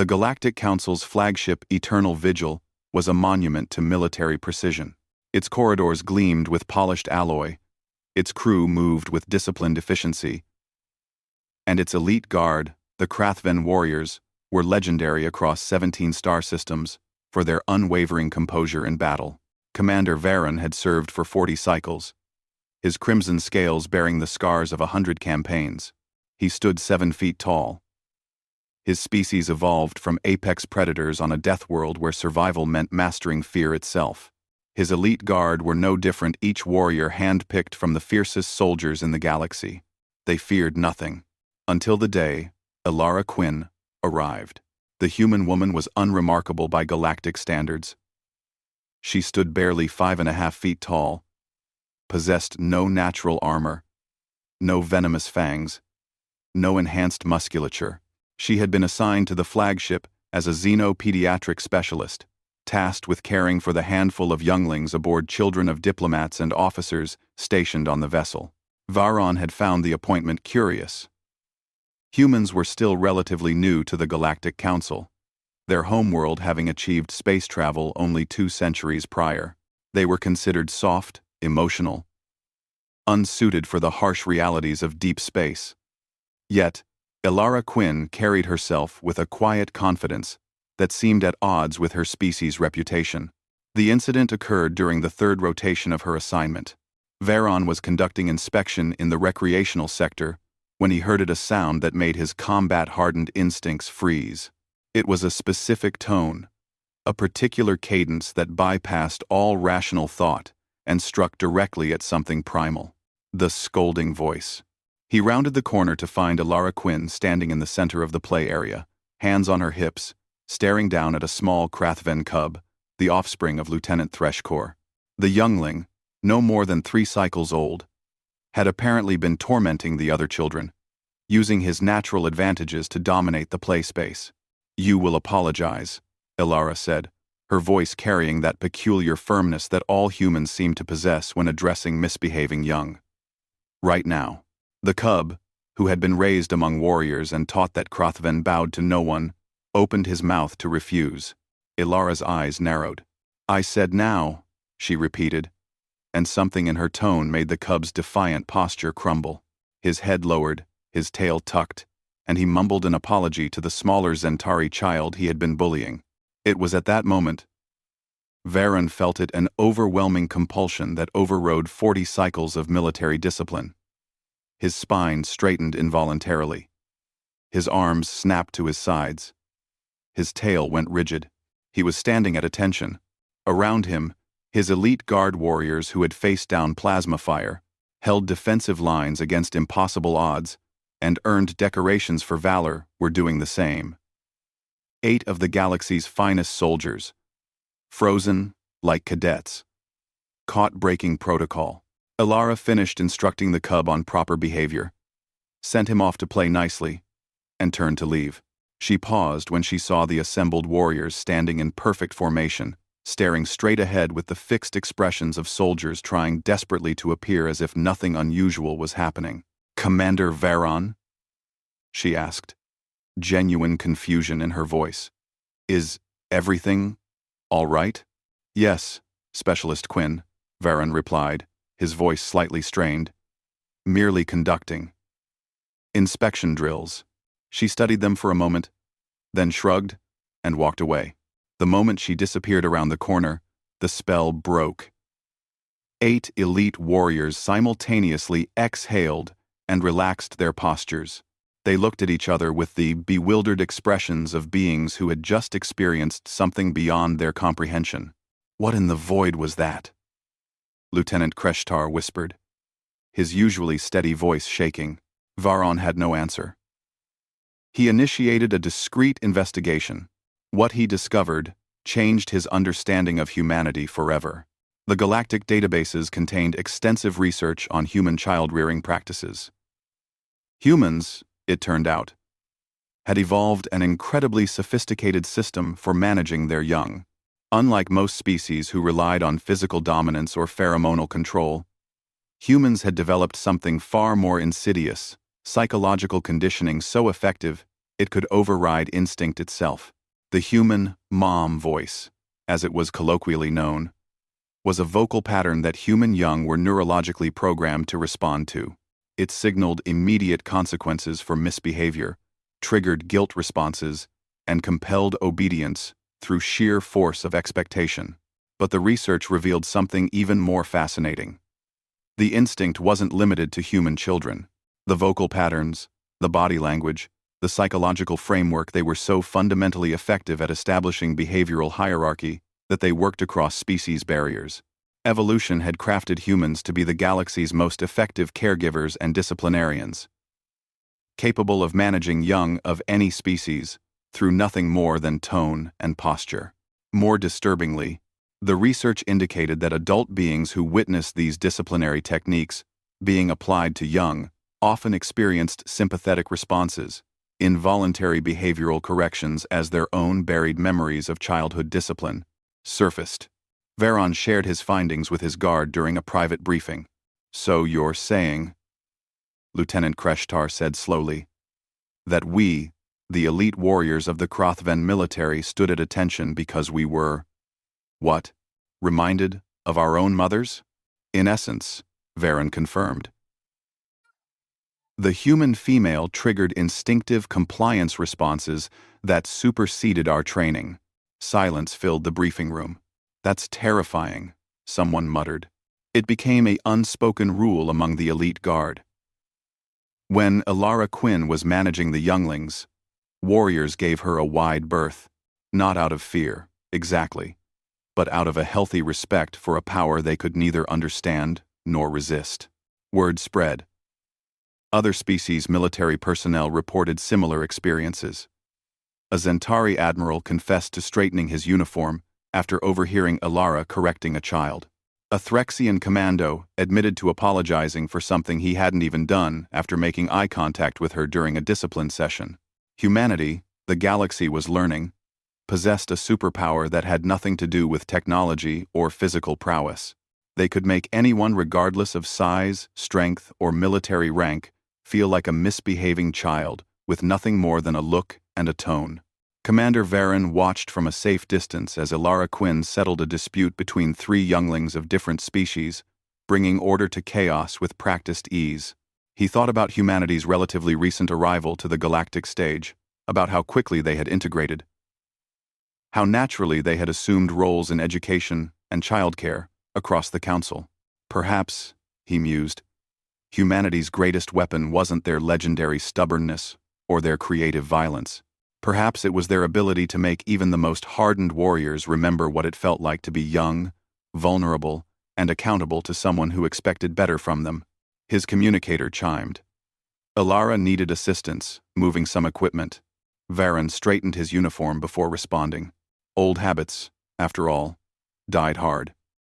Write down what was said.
The Galactic Council's flagship Eternal Vigil was a monument to military precision. Its corridors gleamed with polished alloy, its crew moved with disciplined efficiency, and its elite guard, the Krathven warriors, were legendary across 17 star systems for their unwavering composure in battle. Commander Varon had served for 40 cycles, his crimson scales bearing the scars of 100 campaigns. He stood 7 feet tall. His species evolved from apex predators on a death world where survival meant mastering fear itself. His elite guard were no different, each warrior hand-picked from the fiercest soldiers in the galaxy. They feared nothing. Until the day Elara Quinn arrived. The human woman was unremarkable by galactic standards. She stood barely 5.5 feet tall, possessed no natural armor, no venomous fangs, no enhanced musculature. She had been assigned to the flagship as a xenopediatric specialist, tasked with caring for the handful of younglings aboard children of diplomats and officers stationed on the vessel. Varon had found the appointment curious. Humans were still relatively new to the Galactic Council, their homeworld having achieved space travel only 2 centuries prior. They were considered soft, emotional, unsuited for the harsh realities of deep space. Yet, Elara Quinn carried herself with a quiet confidence that seemed at odds with her species' reputation. The incident occurred during the 3rd rotation of her assignment. Varon was conducting inspection in the recreational sector when he heard a sound that made his combat-hardened instincts freeze. It was a specific tone, a particular cadence that bypassed all rational thought and struck directly at something primal. The scolding voice. He rounded the corner to find Elara Quinn standing in the center of the play area, hands on her hips, staring down at a small Krathven cub, the offspring of Lieutenant Threshcore. The youngling, no more than 3 cycles old, had apparently been tormenting the other children, using his natural advantages to dominate the play space. "You will apologize," Elara said, her voice carrying that peculiar firmness that all humans seem to possess when addressing misbehaving young. Right now. The cub, who had been raised among warriors and taught that Krathven bowed to no one, opened his mouth to refuse. Elara's eyes narrowed. "I said now," she repeated, and something in her tone made the cub's defiant posture crumble. His head lowered, his tail tucked, and he mumbled an apology to the smaller Zentari child he had been bullying. It was at that moment Varon felt it an overwhelming compulsion that overrode 40 cycles of military discipline. His spine straightened involuntarily. His arms snapped to his sides. His tail went rigid. He was standing at attention. Around him, his elite guard warriors who had faced down plasma fire, held defensive lines against impossible odds, and earned decorations for valor, were doing the same. 8 of the galaxy's finest soldiers, frozen like cadets, caught breaking protocol. Elara finished instructing the cub on proper behavior, sent him off to play nicely, and turned to leave. She paused when she saw the assembled warriors standing in perfect formation, staring straight ahead with the fixed expressions of soldiers trying desperately to appear as if nothing unusual was happening. "Commander Varon?" she asked, genuine confusion in her voice. "Is everything all right?" "Yes, Specialist Quinn," Varon replied, his voice slightly strained. "Merely conducting inspection drills." She studied them for a moment, then shrugged and walked away. The moment she disappeared around the corner, the spell broke. 8 elite warriors simultaneously exhaled and relaxed their postures. They looked at each other with the bewildered expressions of beings who had just experienced something beyond their comprehension. "What in the void was that?" Lieutenant Kreshtar whispered, his usually steady voice shaking. Varon had no answer. He initiated a discreet investigation. What he discovered changed his understanding of humanity forever. The galactic databases contained extensive research on human child-rearing practices. Humans, it turned out, had evolved an incredibly sophisticated system for managing their young. Unlike most species who relied on physical dominance or pheromonal control, humans had developed something far more insidious, psychological conditioning so effective It could override instinct itself. The human mom voice, as it was colloquially known, was a vocal pattern that human young were neurologically programmed to respond to. It signaled immediate consequences for misbehavior, triggered guilt responses, and compelled obedience through sheer force of expectation. But the research revealed something even more fascinating. The instinct wasn't limited to human children. The vocal patterns, the body language, the psychological framework, they were so fundamentally effective at establishing behavioral hierarchy that they worked across species barriers. Evolution had crafted humans to be the galaxy's most effective caregivers and disciplinarians, capable of managing young of any species through nothing more than tone and posture. More disturbingly, the research indicated that adult beings who witnessed these disciplinary techniques being applied to young often experienced sympathetic responses, involuntary behavioral corrections as their own buried memories of childhood discipline surfaced. Varon shared his findings with his guard during a private briefing. "So you're saying," Lieutenant Kreshtar said slowly, "that we, the elite warriors of the Krothven military, stood at attention because we were, what, reminded of our own mothers?" "In essence," Varon confirmed. "The human female triggered instinctive compliance responses that superseded our training." Silence filled the briefing room. "That's terrifying," someone muttered. It became an unspoken rule among the elite guard. When Elara Quinn was managing the younglings, warriors gave her a wide berth, not out of fear, exactly, but out of a healthy respect for a power they could neither understand nor resist. Word spread. Other species' military personnel reported similar experiences. A Zentari admiral confessed to straightening his uniform after overhearing Elara correcting a child. A Threxian commando admitted to apologizing for something he hadn't even done after making eye contact with her during a discipline session. Humanity, the galaxy was learning, possessed a superpower that had nothing to do with technology or physical prowess. They could make anyone, regardless of size, strength, or military rank, feel like a misbehaving child with nothing more than a look and a tone. Commander Varon watched from a safe distance as Elara Quinn settled a dispute between three younglings of different species, bringing order to chaos with practiced ease. He thought about humanity's relatively recent arrival to the galactic stage, about how quickly they had integrated, how naturally they had assumed roles in education and childcare across the council. Perhaps, he mused, humanity's greatest weapon wasn't their legendary stubbornness or their creative violence. Perhaps it was their ability to make even the most hardened warriors remember what it felt like to be young, vulnerable, and accountable to someone who expected better from them. His communicator chimed. Elara needed assistance, moving some equipment. Varon straightened his uniform before responding. Old habits, after all, died hard.